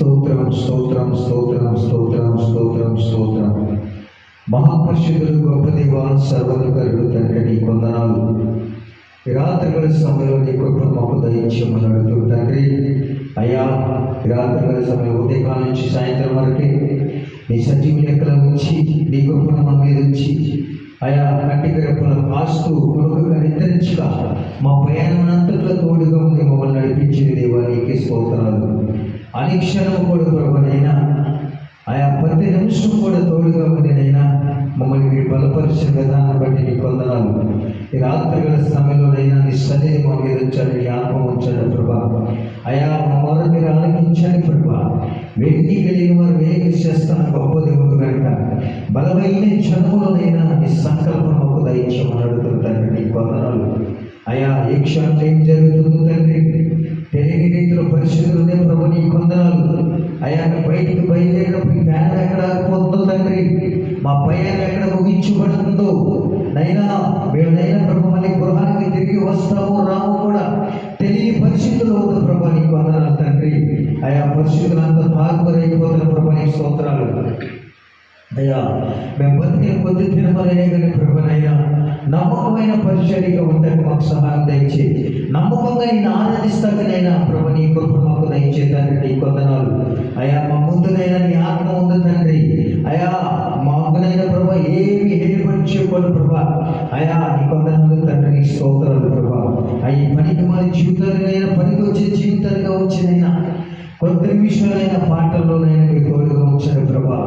స్తోత్రం స్తోత్రం స్తోత్రం స్తోత్రం స్తోత్రం స్తోత్రం. మహాపరిశుద్ధుడు గొప్ప దేవా, సర్వోన్నతుడు తండ్రి, నీ వందనాలు. ఈ రాత్రికాల సమయంలో నీ కృపను మాకు దయచేయమని అడుగుతుంది తండ్రి. అయ్యా, ఈ రాత్రికాల సమయం ఉదయకాలం నుంచి సాయంత్రం వరకే నీ సజీవ లెక్కలో ఉంచి నీ కృపను మా మీద ఉంచి అయా కంటి రెప్పలను కాస్తూ కొడుకుగా నిద్రించగా మా ప్రయాణమంతట్లో తోడుగా ఉంది మమ్మల్ని నడిపించింది దేవా, నీకే స్తోత్రాలు. అనుక్షణము కూడా ప్రభునైనా ఆయా ప్రతి నిమిషం కూడా తోడుగా ఉండినైనా మమ్మల్ని మీరు బలపరిచిన విధానం బట్టి నీకు వందనాలు. ఈ రాత్రిగల సమయంలోనైనా నీ సన్నిధి మా మీద ఉంచాలి, నీ ఆత్మ ఉంచాలి ప్రభా. అయా మా మొర మీరు ఆలకించాలి ప్రభా. వెండి కలిగిన వారు వేగ చేస్తాను గొప్ప దేవుడు కనుక బలమైన జన్మలోనైనా నీ సంకల్పం మాకు దయచేయమని అడుగుతుంటాను. నీకు వందనాలు. అయా ఏ క్షణంలో ఏం జరుగుతుందో తండ్రి తెలియని రీతిలో పరిస్థితులునే ప్రభు నీకు వందనాలు. అయా బయటికి బయలుదేరినప్పుడు ప్యాన్ ఎక్కడ ఆగిపోతుందో తండ్రి, మా ప్రయాణం ఎక్కడ ముగించబడుతుందో నైనా మేమునైనా ప్రభు మళ్ళీ గృహానికి తిరిగి వస్తాము రాము కూడా తెలియని పరిస్థితుల్లో ఉంది ప్రభు నీకు వందనాలు తండ్రి. అయా పరిస్థితులంతా తాగురైపోతున్న ప్రభు నీకు స్తోత్రాలు. అయ్యా మేము బతికే కొద్ది తినమలనే కానీ ప్రభునైనా నమ్మకమైన పరిచర్యగా ఉండడానికి మాకు సహాయం దయచే. నమ్మకంగా నేను ఆరాధిస్తాకనైనా ప్రభు నీ కృప మాకు దయచేద్దాన్ని నీ కొందనాలు. అయా మా ముందునైనా నీ ఆత్మ ఉంది తండ్రి. అయా మా ముందునైనా ప్రభా ఏమి ఏర్పడి చెప్పాడు ప్రభా. అయా నీ కొందనాలు తండ్రి, నీ స్తోత్రాలు ప్రభా. అవి పనికి మన జీవితాలైనా పనికి వచ్చే జీవితాలుగా వచ్చినైనా కొద్ది నిమిషాలైన పాటల్లోనైనా మీరు తోడుగా ఉంచారు ప్రభా.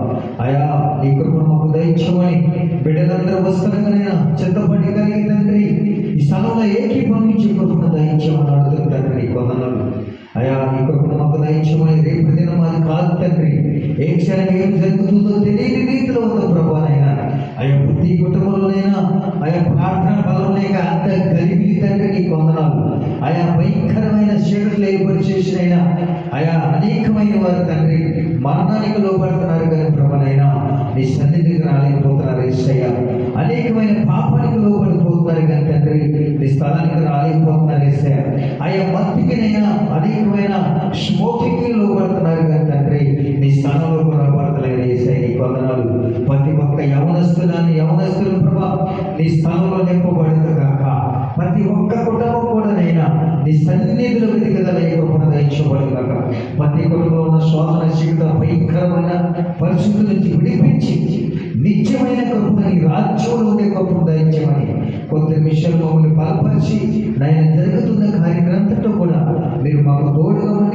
అయా నీ కృప మాకు దయచేయమని బిడ్డలందరూ వస్తారుగానైనా చిత్తపడి కలిగి తండ్రి ఈ స్థలంలో ఏకీభవించి కృపను దయచేయమని అడుగుతుంది తండ్రి. నీ వందనాలు. అయా నీ కృపను మాకు దయచేయమని రేపు దినం అది కాదు తండ్రి. ఏ క్షణం ఏం జరుగుతుందో తెలియని రీతిలో ఉంది ప్రభానైనా. అయా ప్రతి కుటుంబంలోనైనా అయా ప్రార్థన బలం లేక అంత కలిగి తండ్రి నీకు వందనాలు. ఆయా భయంకరమైన చీకట్లు ఏర్పడి చేసినైనా ఆయా అనేకమైన వారు తండ్రి మరణానికి లోపడుతున్నారు కానీ ప్రభునైనా నీ సన్నిధికి రాలేకపోతున్నారు యేసయ్యా. అనేకమైన పాపానికి లోపడిపోతున్నారు కానీ తండ్రి నీ స్థలానికి రాలేకపోతున్నారు యేసయ్యా. ఆయా మత్తికినైనా అనేకమైన స్మోకింగ్కి లోపడుతున్నారు కానీ తండ్రి నీ స్థలంలో కూడా పడతలేదు యేసయ్యా. నీకు వందనాలు. ప్రతి ఒక్క యవనస్తులు ప్రభా నీ స్థలంలో నింపబడదు కాక ప్రతి ఒక్క కుటుంబం కూడానైనా నీ సన్నిధిలో వెతికదల కృపను దయచేయబడు కాక. ప్రతి కుటుంబంలో ఉన్న శోధన జీవిత భయంకరమైన పరిస్థితుల నుంచి విడిపించి నిత్యమైన కృపను నీ రాజ్యంలో ఉండే కృపను దయచేయమని కొద్ది నిమిషాలు మమ్మల్ని బలపరిచి నాయన జరుగుతున్న కార్యక్రమంతో కూడా మీరు మాకు తోడుగా ఉండి